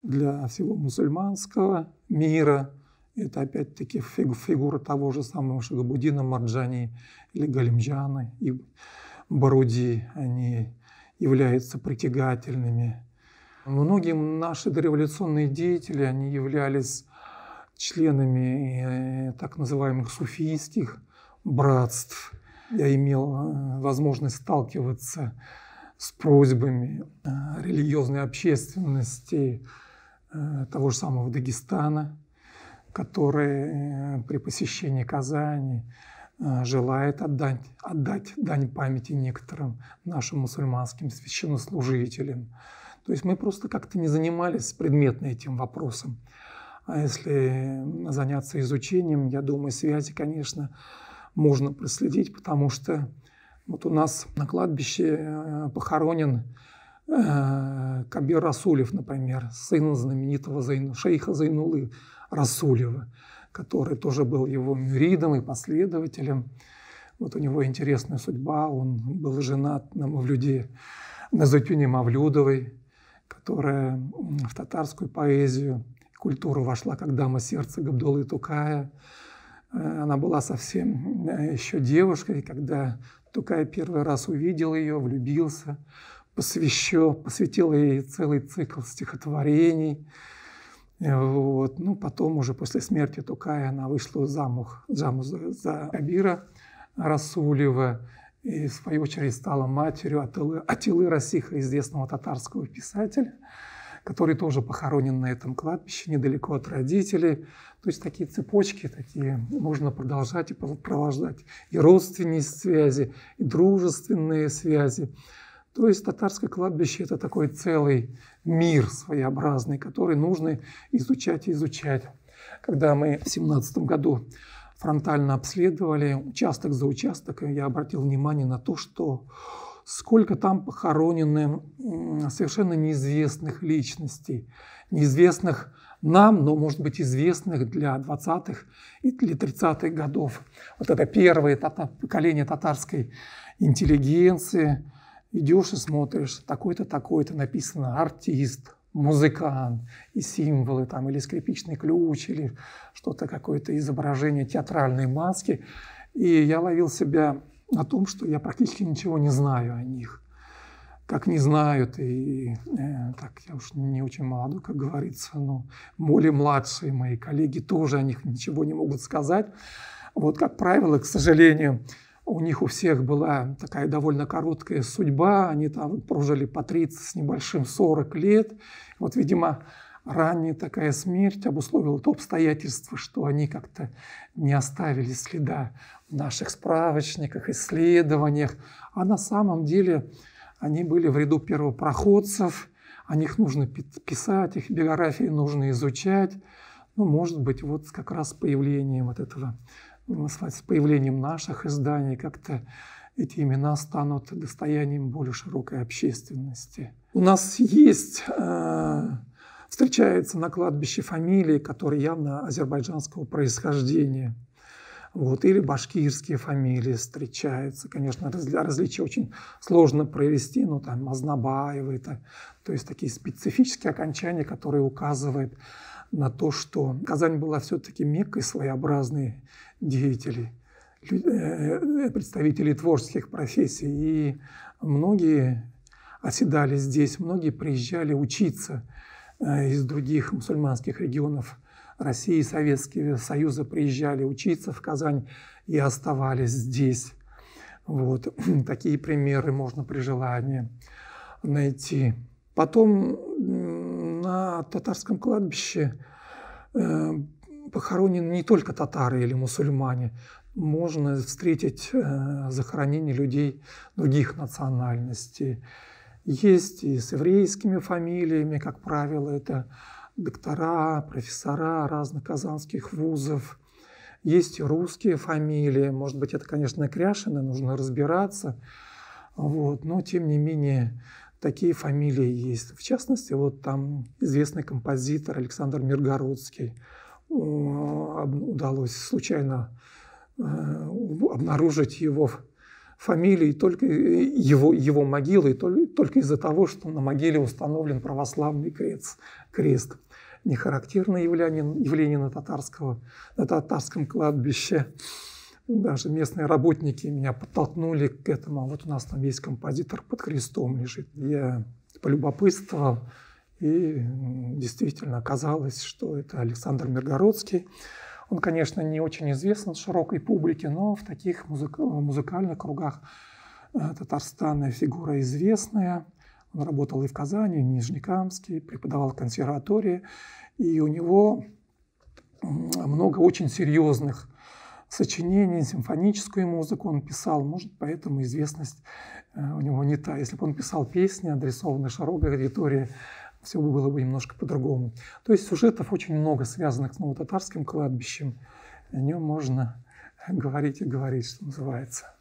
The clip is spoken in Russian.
для всего мусульманского мира. Это опять-таки фигура того же самого Шахабуддина Марджани или Галимджана и Баруди. Они являются притягательными. Многие наши дореволюционные деятели, они являлись членами так называемых суфийских братств. Я имел возможность сталкиваться с просьбами религиозной общественности того же самого Дагестана, который при посещении Казани желает отдать дань памяти некоторым нашим мусульманским священнослужителям. То есть мы просто как-то не занимались предметно этим вопросом. А если заняться изучением, я думаю, связи, конечно, можно проследить, потому что вот у нас на кладбище похоронен Кабир Расулев, например, сын знаменитого шейха Зайнулы Расулева, который тоже был его мюридом и последователем. Вот у него интересная судьба. Он был женат на Мавлюде, на Зайтюне Мавлюдовой, которая в татарскую поэзию, культуру вошла как дама сердца Габдуллы Тукая. Она была совсем еще девушкой, когда Тукай первый раз увидел ее, влюбился, посвятил ей целый цикл стихотворений. Вот. Ну, потом уже после смерти Тукая она вышла замуж за Кабира Расулева и, в свою очередь, стала матерью Атилы Расиха, известного татарского писателя, который тоже похоронен на этом кладбище, недалеко от родителей. То есть такие цепочки, такие можно продолжать и провожать. И родственные связи, и дружественные связи. То есть татарское кладбище – это такой целый мир своеобразный, который нужно изучать и изучать. Когда мы в 2017 году фронтально обследовали участок за участком, я обратил внимание на то, что сколько там похоронены совершенно неизвестных личностей, неизвестных нам, но, может быть, известных для 20-х или 30-х годов. Вот это первое поколение татарской интеллигенции. Идешь и смотришь, такой-то, такой-то, написано артист, музыкант, и символы там, или скрипичный ключ, или что-то, какое-то изображение театральной маски. И я ловил себя о том, что я практически ничего не знаю о них. Как не знают, и так я уж не очень молодой, как говорится, но более младшие мои коллеги тоже о них ничего не могут сказать. Вот, как правило, к сожалению, у них у всех была такая довольно короткая судьба, они там прожили по 30 с небольшим 40 лет. Вот, видимо, ранняя такая смерть обусловила то обстоятельство, что они как-то не оставили следа в наших справочниках, исследованиях. А на самом деле они были в ряду первопроходцев, о них нужно писать, их биографии нужно изучать. Ну, может быть, вот как раз с появлением вот этого, с появлением наших изданий как-то эти имена станут достоянием более широкой общественности. У нас есть, встречаются на кладбище фамилии, которые явно азербайджанского происхождения. Вот, или башкирские фамилии встречаются. Конечно, различия очень сложно провести, но там Мазнабаевы, то есть такие специфические окончания, которые указывают на то, что Казань была все-таки меккой своеобразной деятелей, представителей творческих профессий. И многие оседали здесь, многие приезжали учиться из других мусульманских регионов России, Советского Союза, приезжали учиться в Казань и оставались здесь. Вот. Такие примеры можно при желании найти. Потом на татарском кладбище похоронены не только татары или мусульмане. Можно встретить захоронения людей других национальностей. Есть и с еврейскими фамилиями, как правило, это доктора, профессора разных казанских вузов. Есть и русские фамилии. Может быть, это, конечно, Кряшины, нужно разбираться. Вот. Но, тем не менее, такие фамилии есть. В частности, вот там известный композитор Александр Миргородский. Удалось случайно обнаружить его фамилии, только его могилы, только из-за того, что на могиле установлен православный крест. Не характерное явление на татарском кладбище. Даже местные работники меня подтолкнули к этому. А вот у нас там есть композитор под крестом лежит. Я полюбопытствовал, и действительно оказалось, что это Александр Миргородский. Он, конечно, не очень известен широкой публике, но в таких музыкальных кругах Татарстана фигура известная. Он работал и в Казани, и в Нижнекамске, преподавал в консерватории. И у него много очень серьезных сочинений, симфоническую музыку он писал. Может, поэтому известность у него не та. Если бы он писал песни, адресованные широкой аудитории, все было бы немножко по-другому. То есть сюжетов очень много, связанных с новотатарским кладбищем. О нем можно говорить и говорить, что называется.